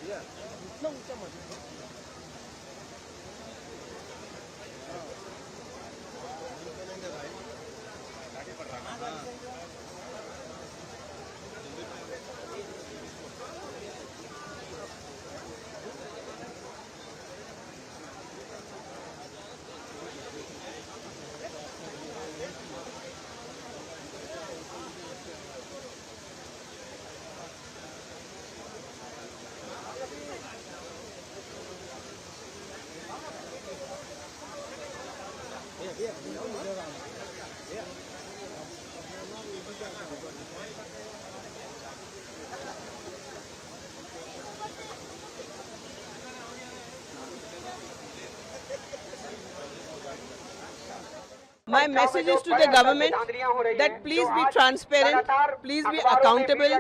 इतना ऊंचा मत My message is to the government that please be transparent, please be accountable,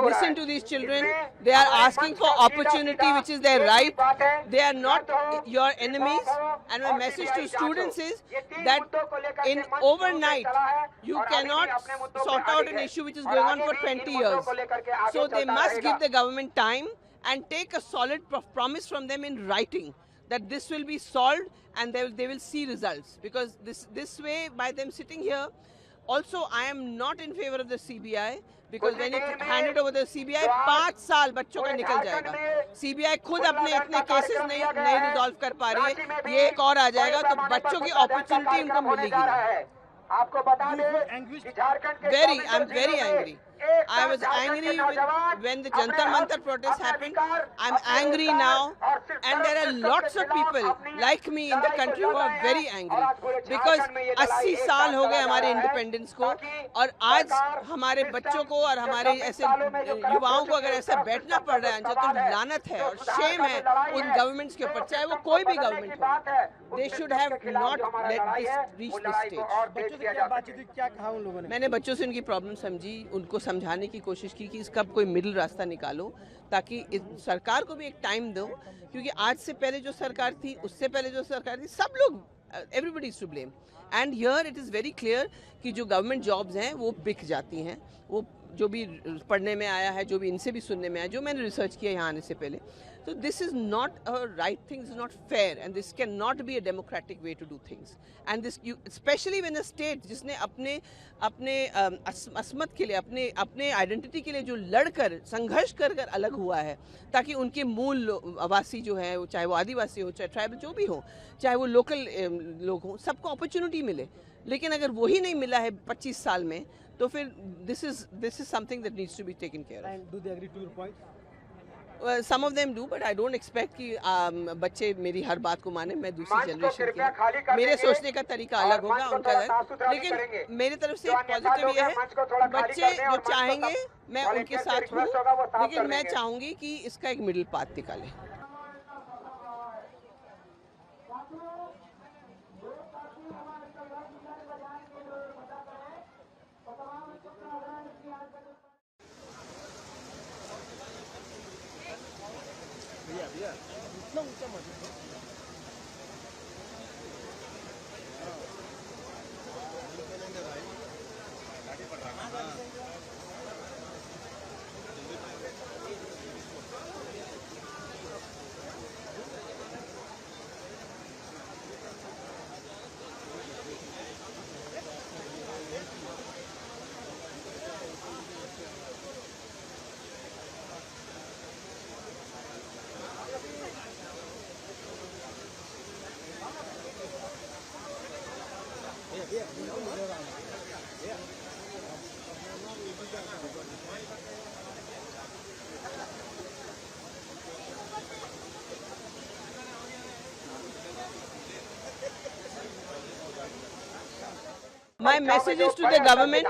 listen to these children. They are asking for opportunity, which is their right. They are not your enemies. And my message to students is that in overnight, you cannot sort out an issue which is going on for 20 years. So they must give the government time and take a solid promise from them in writing that this will be solved and they will see results, because this way, by them sitting here, also I am not in favor of the CBI, because when it handed over the CBI 5 साल बच्चों का निकल जाएगा. CBI खुद अपने इतने cases नहीं resolve कर पा रही है, ये एक और आ जाएगा तो बच्चों की अपॉर्चुनिटी उनको मिलेगी. आपको बता दें I'm very angry. I was angry when the Jantar Mantar protest happened. I'm angry now, and there are lots of people like me in the country who are very angry because 80 साल हो गए हमारे independence को, और आज हमारे बच्चों को और हमारे ऐसे युवाओं को अगर ऐसा बैठना पड़ रहा है तो लानत है और शेम है उन गवर्नमेंट्स के ऊपर, चाहे वो कोई भी गवर्नमेंट हो. They should have not let this reach this stage. बच्चों से क्या बातचीत हुई, क्या कहा उन लोगों ने? मैंने बच्चों से उनकी प्रॉब्लम समझी, उनको समझाने की कोशिश की कि इसका कोई मिडिल रास्ता निकालो, ताकि सरकार को भी एक टाइम दो, क्योंकि आज से पहले जो सरकार थी, उससे पहले जो सरकार थी, सब लोग, everybody is to blame. And here it is very clear कि जो गवर्नमेंट जॉब्स हैं वो बिक जाती हैं. वो जो भी पढ़ने में आया है, जो भी इनसे भी सुनने में आया, जो मैंने रिसर्च किया यहाँ आने से पहले, so this is not a right thing, this is not fair, and this cannot be a democratic way to do things. And this, especially when a state जिसने अपने असमत के लिए, अपने आइडेंटिटी के लिए जो लड़कर संघर्ष कर अलग हुआ है, ताकि उनके मूल आवासी जो है, चाहे वो आदिवासी हो, चाहे ट्राइबल जो भी हो, चाहे वो लोकल लोग हों, सबको अपॉर्चुनिटी मिले. लेकिन अगर वही नहीं मिला है 25 साल में, तो फिर this is something that needs to be taken care of. And do they agree to your point? Some of them do, but I don't expect कि बच्चे मेरी हर बात को माने. मैं दूसरी जनरेशन की, मेरे सोचने का तरीका अलग होगा, उनका अलग, लेकिन मेरी तरफ से पॉजिटिव ये है, बच्चे जो चाहेंगे मैं उनके साथ हूँ, लेकिन मैं चाहूँगी कि इसका एक मिडिल पाथ निकालें. इतना ऊंचा मत My message is to the government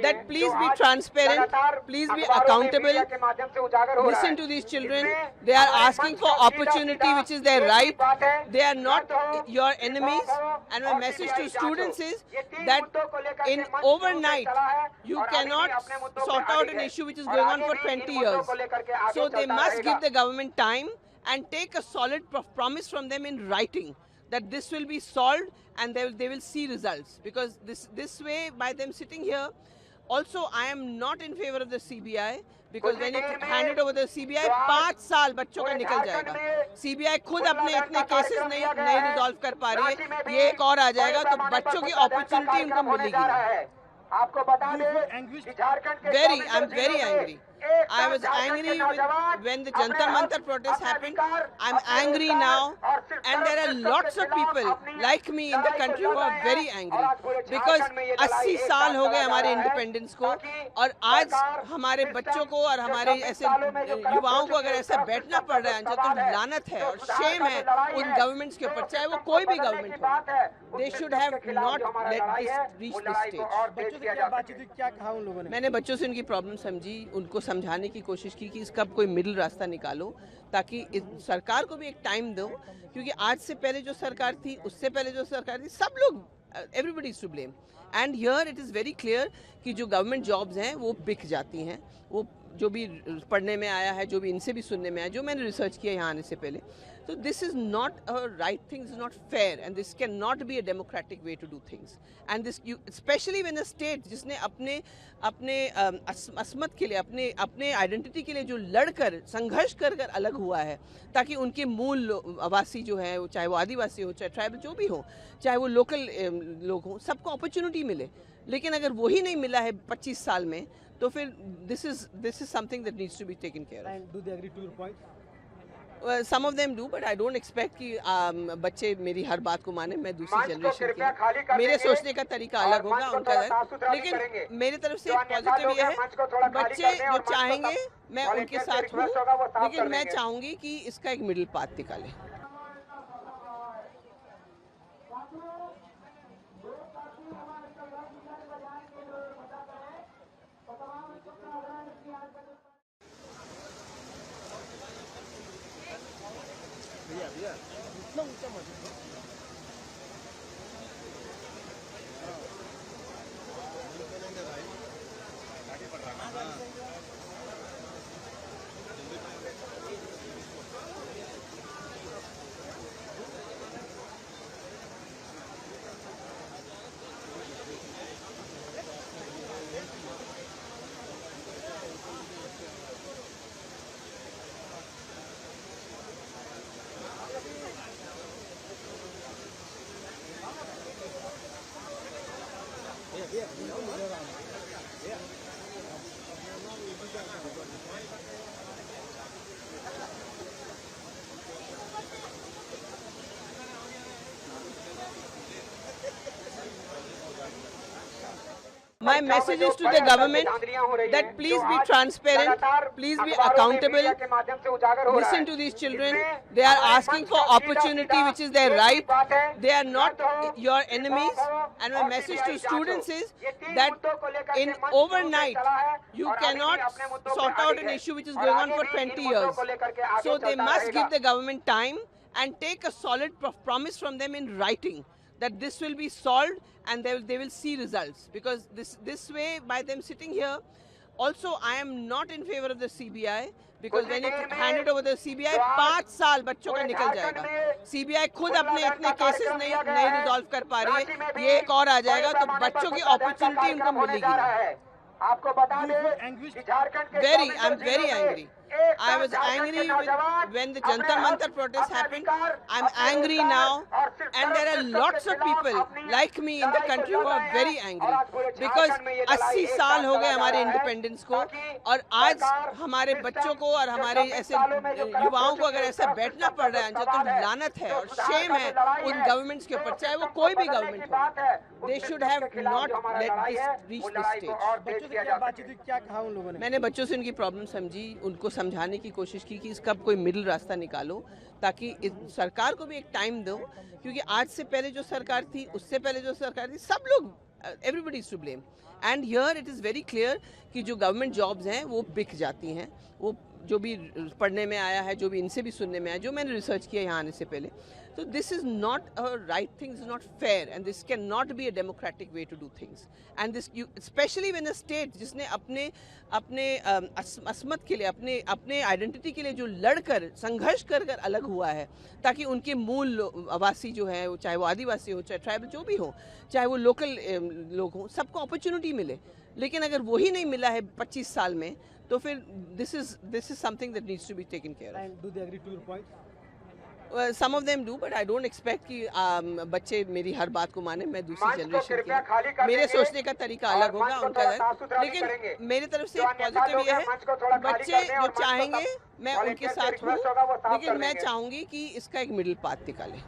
that please be transparent, please be accountable, listen to these children. They are asking for opportunity, which is their right. They are not your enemies. And my message to students is that in overnight, you cannot sort out an issue which is going on for 20 years. So they must give the government time and take a solid promise from them in writing that this will be solved and they will see results, because this way, by them sitting here, Also, I am not in favor of the CBI because when you hand it over the CBI, 5 साल बच्चों का निकल जाएगा. CBI खुद अपने इतने cases नहीं resolve कर पा रही है. ये एक और आ जाएगा तो बच्चों की अपॉर्चुनिटी उनको मिलेगी नहीं. आपको बता दें Very, I'm very angry. I was angry when the Jantar Mantar protest happened. I'm angry now, and there are lots of people like me in the country who are very angry because 80 साल हो गए हमारे independence को और आज हमारे बच्चों को और हमारे ऐसे युवाओं को अगर ऐसा बैठना पड़ रहा है तो लानत है और शेम है उन गवर्नमेंट्स के ऊपर, चाहे वो कोई भी गवर्नमेंट हो. They should have not let this reach this stage. बच्चों से क्या बातचीत हुई, क्या कहा उन लोगों ने? मैंने बच्चों से उनकी प्रॉब्लम समझी, उनको समझाने की कोशिश की कि इसका कोई मिडिल रास्ता निकालो ताकि सरकार को भी एक टाइम दो, क्योंकि आज से पहले जो सरकार थी उससे पहले जो सरकार थी सब लोग everybody is to blame. And here it is very clear कि जो गवर्नमेंट जॉब्स हैं वो बिक जाती हैं. वो जो भी पढ़ने में आया है, जो भी इनसे भी सुनने में आया, जो मैंने रिसर्च किया यहाँ आने से पहले, तो this is not a right thing, is not fair and this can not be a democratic way to do things. And this specially when a state जिसने अपने असमत के लिए, अपने आइडेंटिटी के लिए जो लड़कर संघर्ष कर अलग हुआ है ताकि उनके मूल आवासी जो है, चाहे वो आदिवासी हो, चाहे ट्राइबल जो भी हो, चाहे वो लोकल लोग हों, सबको अपॉर्चुनिटी मिले. लेकिन अगर वही नहीं मिला है 25 साल में तो फिर this is something that needs to be taken care of. And do they agree to your point? Some of them do, but I don't expect कि बच्चे मेरी हर बात को माने. मैं दूसरी जनरेशन की, मेरे सोचने का तरीका अलग होगा, उनका अलग. लेकिन मेरी तरफ से पॉजिटिव ये है, बच्चे जो चाहेंगे मैं उनके साथ हूँ, लेकिन मैं चाहूँगी कि इसका एक मिडिल पाथ निकालें. भैया इतना ऊंचा मत. My message is to the government that please be transparent, please be accountable, listen to these children. They are asking for opportunity, which is their right. They are not your enemies. And my message to students is that in overnight, you cannot sort out an issue which is going on for 20 years. So they must give the government time and take a solid promise from them in writing that this will be solved and they will see results, because this way, by them sitting here, also I am not in favor of the CBI because when you hand it over the CBI, 5 साल बच्चों का निकल जाएगा. CBI खुद अपने इतने cases नहीं resolve कर पा रही है. ये एक और आ जाएगा तो बच्चों की अपॉर्चुनिटी उनको मिलेगी नहीं. आपको बता दें Very, I'm very angry. I was angry when the Jantar Mantar protest happened. I'm angry now, and there are lots of people like me in the country who are very angry because 80 साल हो गए हमारे independence को और आज हमारे बच्चों को और हमारे ऐसे युवाओं को अगर ऐसा बैठना पड़ रहा है तो लानत है और शेम है उन गवर्नमेंट्स के ऊपर, चाहे वो कोई भी गवर्नमेंट हो. They should have not let this reach this stage. बच्चों से क्या बातचीत हुई, क्या कहा उन लोगों ने? मैंने बच्चों से उनकी प्रॉब्लम समझी, उनको समझाने की कोशिश की कि इसका कोई मिडिल रास्ता निकालो ताकि सरकार को भी एक टाइम दो, क्योंकि आज से पहले जो सरकार थी उससे पहले जो सरकार थी सब लोग everybody is to blame. And here it is very clear कि जो गवर्नमेंट जॉब्स हैं वो बिक जाती हैं. वो जो भी पढ़ने में आया है, जो भी इनसे भी सुनने में आया, जो मैंने रिसर्च किया यहाँ आने से पहले, तो this is not a right thing, is not fair and this can not be a democratic way to do things. And this specially when a state जिसने अपने असमत के लिए, अपने आइडेंटिटी के लिए जो लड़कर संघर्ष कर अलग हुआ है ताकि उनके मूल आवासी जो है, चाहे वो आदिवासी हो, चाहे ट्राइबल जो भी हो, चाहे वो लोकल लोग हों, सबको अपॉर्चुनिटी मिले. लेकिन अगर वही नहीं मिला है 25 साल में, तो फिर this is something that needs to be taken care of. And do they agree to your point? Some of them do, but I don't expect कि बच्चे मेरी हर बात को माने। मैं दूसरी जनरेशन की हूं। मेरे सोचने का तरीका अलग होगा, उनका अलग, लेकिन मेरी तरफ से पॉजिटिव ये है कि बच्चे जो चाहेंगे मैं उनके साथ हूँ, लेकिन मैं चाहूंगी कि इसका एक मिडिल पाथ निकालें।